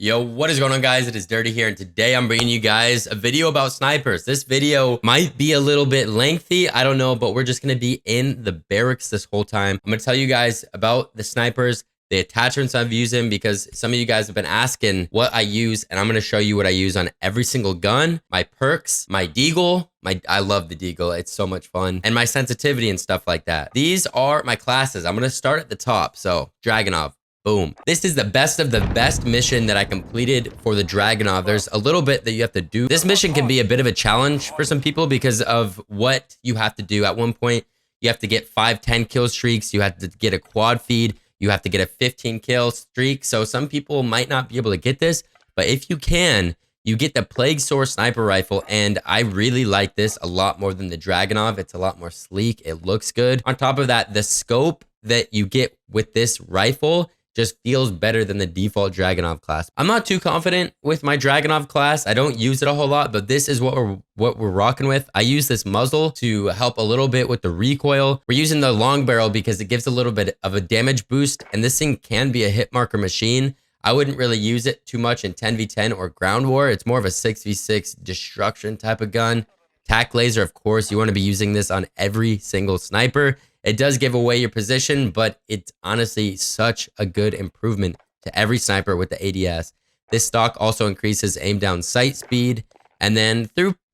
Yo, what is going on, guys? It is Dirty here, and today I'm bringing you guys a video about snipers. This video might be a little bit lengthy, I don't know, but we're just going to be in the barracks this whole time. I'm going to tell you guys about the snipers, the attachments I'm using, because some of you guys have been asking what I use, and I'm going to show you what I use on every single gun, my perks, my deagle. I love the deagle. It's so much fun. And my sensitivity and stuff like that. These are my classes. I'm going to start at the top. So, DRAGUNOV. Boom. This is the best of the best mission that I completed for the DRAGUNOV. There's a little bit that you have to do. This mission can be a bit of a challenge for some people because of what you have to do. At one point, you have to get 5-10 kill streaks. You have to get a quad feed. You have to get a 15 kill streak. So some people might not be able to get this, but if you can, you get the Plague Soar sniper rifle, and I really like this a lot more than the DRAGUNOV. It's a lot more sleek. It looks good. On top of that, the scope that you get with this rifle just feels better than the default DRAGUNOV class. I'm not too confident with my DRAGUNOV class. I don't use it a whole lot, but this is what we're rocking with. I use this muzzle to help a little bit with the recoil. We're using the long barrel because it gives a little bit of a damage boost, and this thing can be a hit marker machine. I wouldn't really use it too much in 10v10 or ground war. It's more of a 6v6 destruction type of gun. Tac laser, of course, you want to be using this on every single sniper. It does give away your position, but it's honestly such a good improvement to every sniper with the ADS. This stock also increases aim down sight speed. And then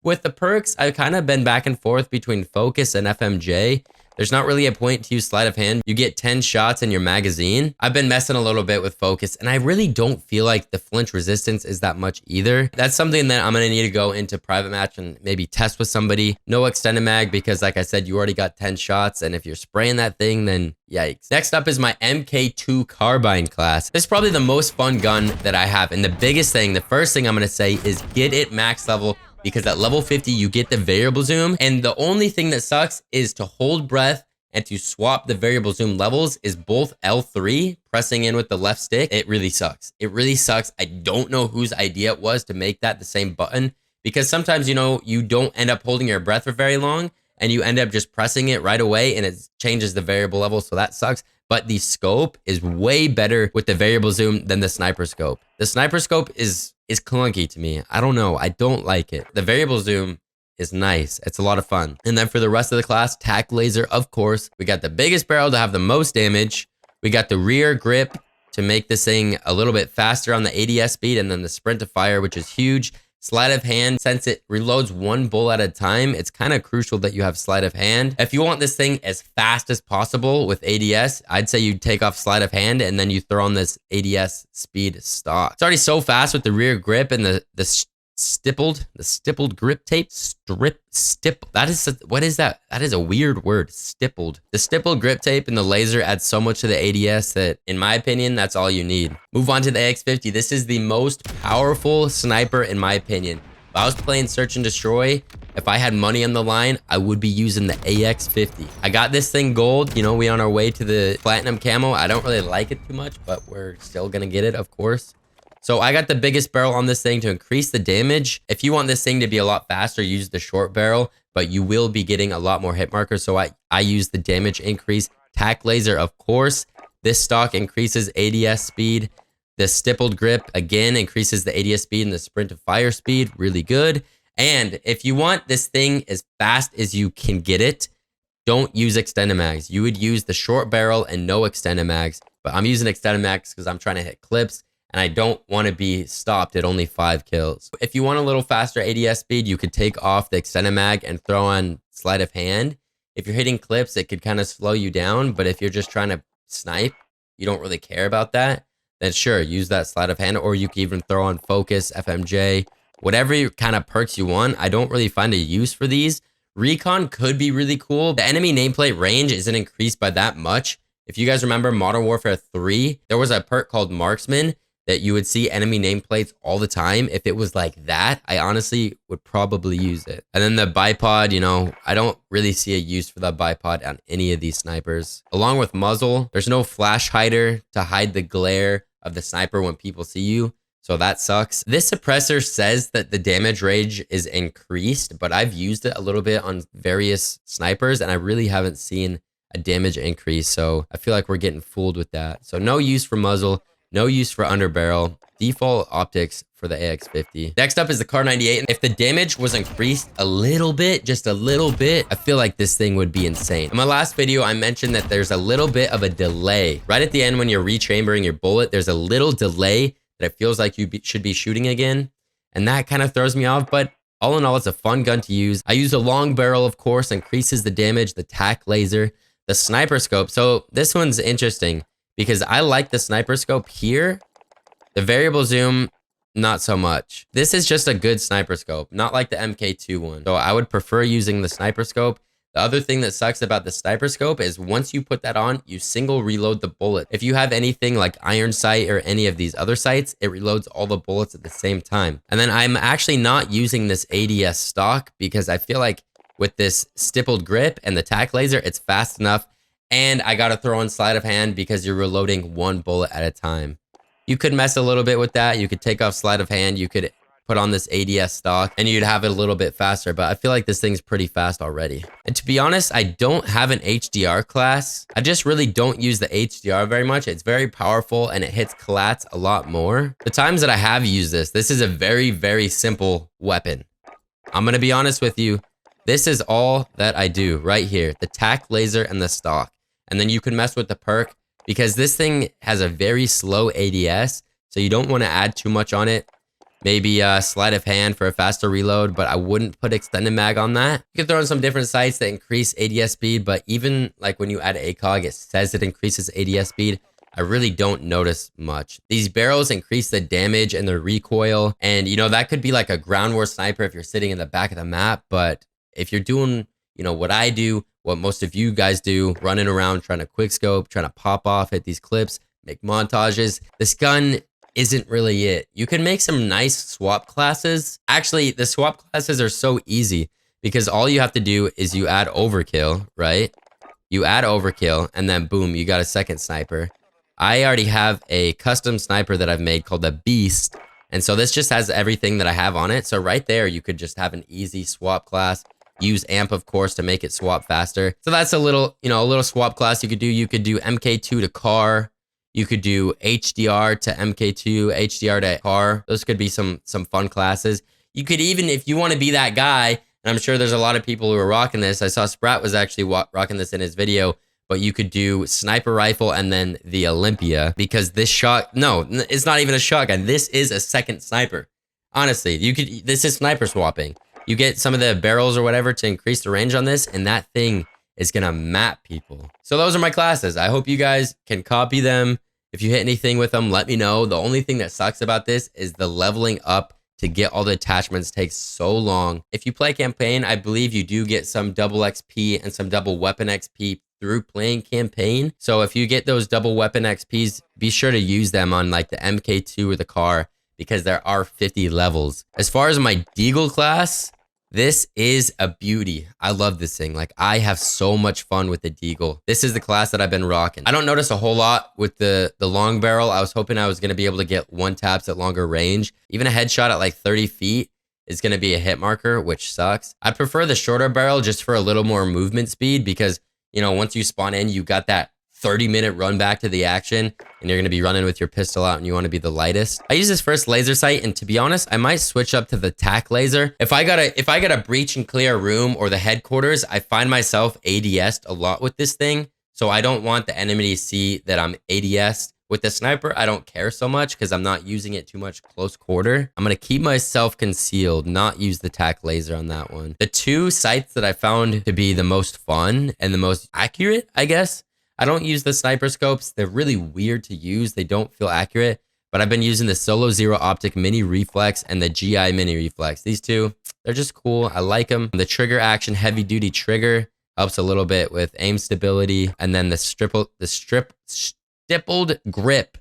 with the perks, I've kind of been back and forth between focus and FMJ. There's not really a point to use sleight of hand. You get 10 shots in your magazine. I've been messing a little bit with focus, and I really don't feel like the flinch resistance is that much either. That's something that I'm going to need to go into private match and maybe test with somebody. No extended mag because, like I said, you already got 10 shots, and if you're spraying that thing, then yikes. Next up is my MK2 carbine class. This is probably the most fun gun that I have, and the biggest thing, the first thing I'm going to say is get it max level, because at level 50, you get the variable zoom. And the only thing that sucks is to hold breath and to swap the variable zoom levels is both L3, pressing in with the left stick. It really sucks. It really sucks. I don't know whose idea it was to make that the same button, because sometimes, you know, you don't end up holding your breath for very long and you end up just pressing it right away and it changes the variable level. So that sucks. But the scope is way better with the variable zoom than the sniper scope. The sniper scope is clunky to me. I don't know. I don't like it. The variable zoom is nice. It's a lot of fun. And then for the rest of the class, tac laser, of course. We got the biggest barrel to have the most damage. We got the rear grip to make this thing a little bit faster on the ADS speed, and then the sprint to fire, which is huge. Sleight of hand, since it reloads one bullet at a time, it's kind of crucial that you have sleight of hand. If you want this thing as fast as possible with ADS, I'd say you take off sleight of hand and then you throw on this ADS speed stock. It's already so fast with the rear grip and the stippled grip tape. What is that? That is a weird word. Stippled. The stippled grip tape and the laser add so much to the ADS that, in my opinion, that's all you need. Move on to the AX50. This is the most powerful sniper, in my opinion. If I was playing Search and Destroy, if I had money on the line, I would be using the AX50. I got this thing gold. You know, we on our way to the platinum camo. I don't really like it too much, but we're still gonna get it, of course. So I got the biggest barrel on this thing to increase the damage. If you want this thing to be a lot faster, use the short barrel, but you will be getting a lot more hit markers. So I use the damage increase. Tac laser, of course. This stock increases ADS speed. The stippled grip, again, increases the ADS speed and the sprint to fire speed. Really good. And if you want this thing as fast as you can get it, don't use extended mags. You would use the short barrel and no extended mags. But I'm using extended mags because I'm trying to hit clips, and I don't want to be stopped at only 5 kills. If you want a little faster ADS speed, you could take off the extended mag and throw on sleight of hand. If you're hitting clips, it could kind of slow you down, but if you're just trying to snipe, you don't really care about that, then sure, use that sleight of hand, or you can even throw on focus, FMJ, whatever kind of perks you want. I don't really find a use for these. Recon could be really cool. The enemy nameplate range isn't increased by that much. If you guys remember Modern Warfare 3, there was a perk called Marksman that you would see enemy nameplates all the time. If it was like that, I honestly would probably use it. And then the bipod, you know, I don't really see a use for the bipod on any of these snipers. Along with muzzle, there's no flash hider to hide the glare of the sniper when people see you. So that sucks. This suppressor says that the damage range is increased, but I've used it a little bit on various snipers and I really haven't seen a damage increase. So I feel like we're getting fooled with that. So no use for muzzle. No use for underbarrel. Default optics for the AX50. Next up is the Kar 98. If the damage was increased a little bit, just a little bit, I feel like this thing would be insane. In my last video, I mentioned that there's a little bit of a delay. Right at the end when you're rechambering your bullet, there's a little delay that it feels like you should be shooting again. And that kind of throws me off, but all in all, it's a fun gun to use. I use a long barrel, of course, increases the damage, the tack laser, the sniper scope. So this one's interesting because I like the sniper scope here. The variable zoom, not so much. This is just a good sniper scope, not like the MK2 one. So I would prefer using the sniper scope. The other thing that sucks about the sniper scope is once you put that on, you single reload the bullet. If you have anything like iron sight or any of these other sights, it reloads all the bullets at the same time. And then I'm actually not using this ADS stock because I feel like with this stippled grip and the tack laser, it's fast enough. And I gotta throw in sleight of hand because you're reloading one bullet at a time. You could mess a little bit with that. You could take off sleight of hand. You could put on this ADS stock and you'd have it a little bit faster, but I feel like this thing's pretty fast already. And to be honest, I don't have an HDR class. I just really don't use the HDR very much. It's very powerful and it hits collats a lot more. The times that I have used this is a very, very simple weapon. I'm gonna be honest with you. This is all that I do right here. The tack laser and the stock. And then you can mess with the perk because this thing has a very slow ADS. So you don't want to add too much on it. Maybe sleight of hand for a faster reload, but I wouldn't put extended mag on that. You can throw in some different sights that increase ADS speed, but even like when you add ACOG, it says it increases ADS speed. I really don't notice much. These barrels increase the damage and the recoil, and you know, that could be like a ground war sniper if you're sitting in the back of the map, but if you're doing, you know, what I do, what most of you guys do, running around trying to quick scope, trying to pop off, hit these clips, make montages, this gun isn't really it. You can make some nice swap classes. Actually, the swap classes are so easy because all you have to do is you add overkill, right? You add overkill and then boom, you got a second sniper. I already have a custom sniper that I've made called the Beast. And so this just has everything that I have on it. So right there, you could just have an easy swap class. Use amp, of course, to make it swap faster. So that's a little, you know, a little swap class you could do. You could do MK2 to car. You could do HDR to MK2, HDR to car. Those could be some fun classes. You could even, if you want to be that guy, and I'm sure there's a lot of people who are rocking this. I saw Sprat was actually rocking this in his video, but you could do sniper rifle and then the Olympia because this shot, no, it's not even a shotgun. This is a second sniper. Honestly, this is sniper swapping. You get some of the barrels or whatever to increase the range on this, and that thing is gonna map people. So those are my classes. I hope you guys can copy them. If you hit anything with them, let me know. The only thing that sucks about this is the leveling up to get all the attachments takes so long. If you play campaign, I believe you do get some double XP and some double weapon XP through playing campaign. So if you get those double weapon XPs, be sure to use them on like the MK2 or the car because there are 50 levels. As far as my Deagle class, this is a beauty. I love this thing. Like, I have so much fun with the Deagle. This is the class that I've been rocking. I don't notice a whole lot with the long barrel. I was hoping I was going to be able to get one taps at longer range. Even a headshot at like 30 feet is going to be a hit marker, which sucks. I prefer the shorter barrel just for a little more movement speed because, you know, once you spawn in, you got that 30-minute run back to the action and you're going to be running with your pistol out and you want to be the lightest. I use this first laser sight, and to be honest, I might switch up to the tack laser. If I gotta breach and clear a room or the headquarters, I find myself ADS'd a lot with this thing. So I don't want the enemy to see that I'm ADS'd. With the sniper, I don't care so much because I'm not using it too much close quarter. I'm going to keep myself concealed, not use the tack laser on that one. The two sights that I found to be the most fun and the most accurate, I guess, I don't use the sniper scopes. They're really weird to use. They don't feel accurate, but I've been using the Solo Zero Optic Mini Reflex and the GI Mini Reflex. These two, they're just cool. I like them. The trigger action heavy duty trigger helps a little bit with aim stability. And then the stippled grip.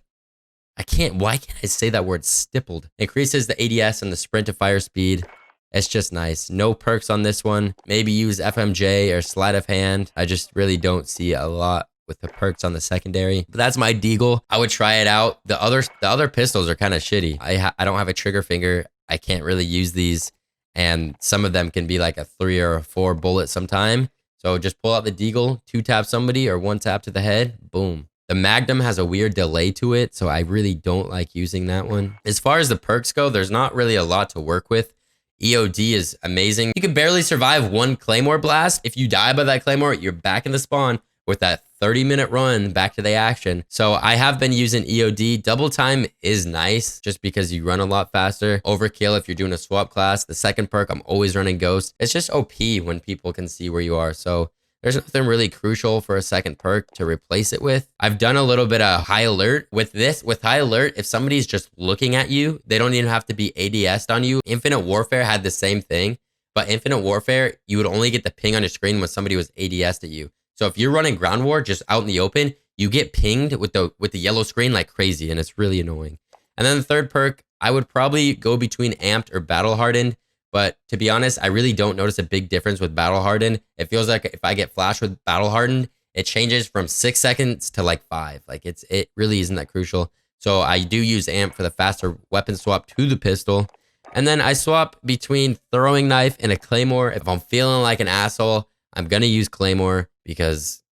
Why can't I say that word stippled? Increases the ADS and the sprint to fire speed. It's just nice. No perks on this one. Maybe use FMJ or sleight of hand. I just really don't see a lot with the perks on the secondary. But that's my Deagle. I would try it out. The other pistols are kind of shitty. I don't have a trigger finger. I can't really use these. And some of them can be like a 3 or a 4 bullet sometime. So just pull out the Deagle, 2 tap somebody or 1 tap to the head. Boom. The Magnum has a weird delay to it, so I really don't like using that one. As far as the perks go, there's not really a lot to work with. EOD is amazing. You can barely survive one Claymore blast. If you die by that Claymore, you're back in the spawn with that 30-minute run back to the action. So I have been using EOD. Double time is nice just because you run a lot faster. Overkill if you're doing a swap class. The second perk, I'm always running Ghost. It's just OP when people can see where you are. So there's nothing really crucial for a second perk to replace it with. I've done a little bit of high alert with this. With high alert, if somebody's just looking at you, they don't even have to be ADS'd on you. Infinite Warfare had the same thing, but Infinite Warfare, you would only get the ping on your screen when somebody was ADS'd at you. So if you're running ground war just out in the open, you get pinged with the yellow screen like crazy, and it's really annoying. And then the third perk, I would probably go between amped or battle hardened. But to be honest, I really don't notice a big difference with battle hardened. It feels like if I get flashed with battle hardened, it changes from 6 seconds to like 5. Like it really isn't that crucial. So I do use amp for the faster weapon swap to the pistol. And then I swap between throwing knife and a claymore. If I'm feeling like an asshole, I'm gonna use claymore because,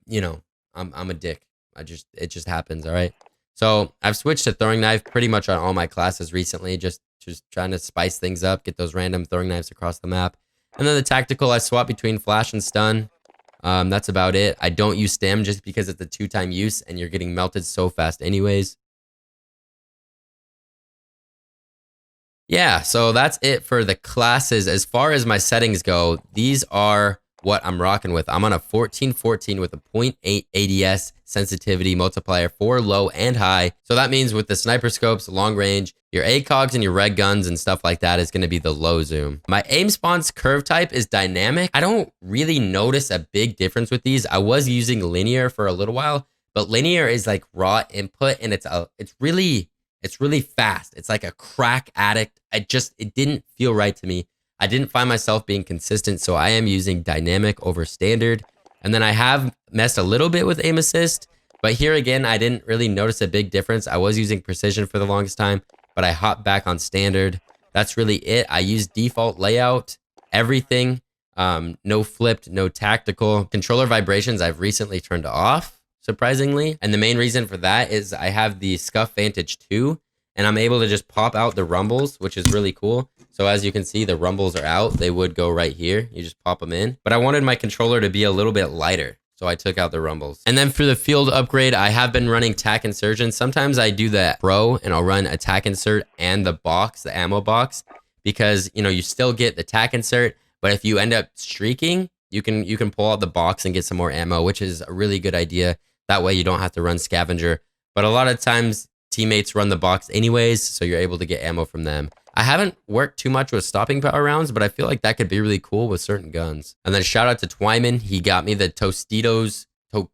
you know, I'm a dick. It just happens. All right. So I've switched to throwing knife pretty much on all my classes recently, just trying to spice things up, get those random throwing knives across the map. And then the tactical, I swap between flash and stun. That's about it. I don't use stim just because it's a 2-time use and you're getting melted so fast anyways. Yeah, so that's it for the classes. As far as my settings go, these are what I'm rocking with. I'm on a 14-14 with a 0.8 ADS sensitivity multiplier for low and high. So that means with the sniper scopes, long range, your ACOGs and your red guns and stuff like that is going to be the low zoom. My aim spawn's curve type is dynamic. I don't really notice a big difference with these. I was using linear for a little while, but linear is like raw input and it's really fast. It's like a crack addict. It didn't feel right to me. I didn't find myself being consistent, so I am using dynamic over standard. And then I have messed a little bit with aim assist, but here again, I didn't really notice a big difference. I was using precision for the longest time, but I hopped back on standard. That's really it. I use default layout, everything, no flipped, no tactical. Controller vibrations I've recently turned off, surprisingly. And the main reason for that is I have the Scuff Vantage 2, and I'm able to just pop out the rumbles, which is really cool. So as you can see, the rumbles are out. They would go right here. You just pop them in. But I wanted my controller to be a little bit lighter, so I took out the rumbles. And then for the field upgrade, I have been running tac insertion. Sometimes I do that pro, and I'll run a tac insert and the box, the ammo box, because you know you still get the tac insert, but if you end up streaking, you can pull out the box and get some more ammo, which is a really good idea. That way you don't have to run scavenger. But a lot of times teammates run the box anyways, so you're able to get ammo from them. I haven't worked too much with stopping power rounds, but I feel like that could be really cool with certain guns. And then shout out to Twyman. He got me the Tostitos. I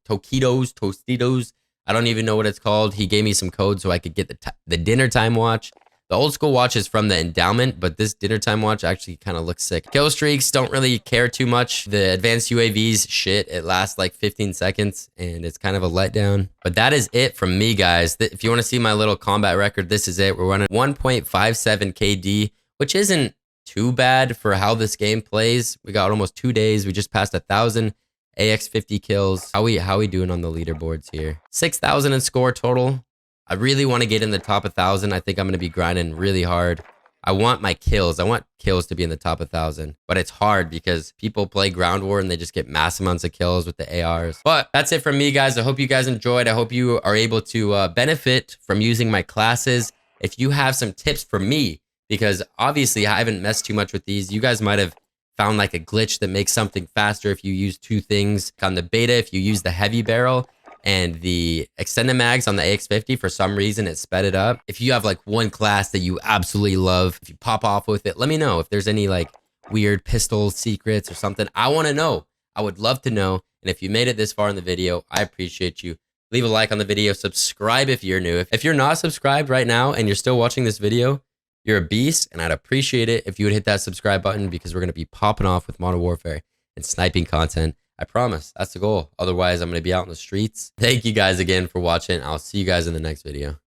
don't even know what it's called. He gave me some code so I could get the dinner time watch. The old school watch is from the endowment, but this dinner time watch actually kind of looks sick. Kill streaks, don't really care too much. The advanced UAVs, shit, it lasts like 15 seconds and it's kind of a letdown. But that is it from me, guys. If you want to see my little combat record, this is it. We're running 1.57 KD, which isn't too bad for how this game plays. We got almost 2 days. We just passed 1,000 AX50 kills. How we doing on the leaderboards here? 6,000 in score total. I really want to get in the top 1,000. I think I'm going to be grinding really hard. I want my kills. I want kills to be in the top 1,000. But it's hard because people play ground war and they just get mass amounts of kills with the ARs. But that's it from me, guys. I hope you guys enjoyed. I hope you are able to benefit from using my classes. If you have some tips for me, because obviously I haven't messed too much with these. You guys might have found like a glitch that makes something faster if you use 2 things. On the beta, if you use the heavy barrel and the extended mags on the AX50, for some reason it sped it up. If you have like one class that you absolutely love, if you pop off with it, let me know if there's any like weird pistol secrets or something. I want to know. I would love to know. And if you made it this far in the video, I appreciate you. Leave a like on the video, subscribe if you're new. If you're not subscribed right now and you're still watching this video, you're a beast, and I'd appreciate it if you would hit that subscribe button, because we're going to be popping off with Modern Warfare and sniping content. I promise. That's the goal. Otherwise, I'm going to be out in the streets. Thank you guys again for watching. I'll see you guys in the next video.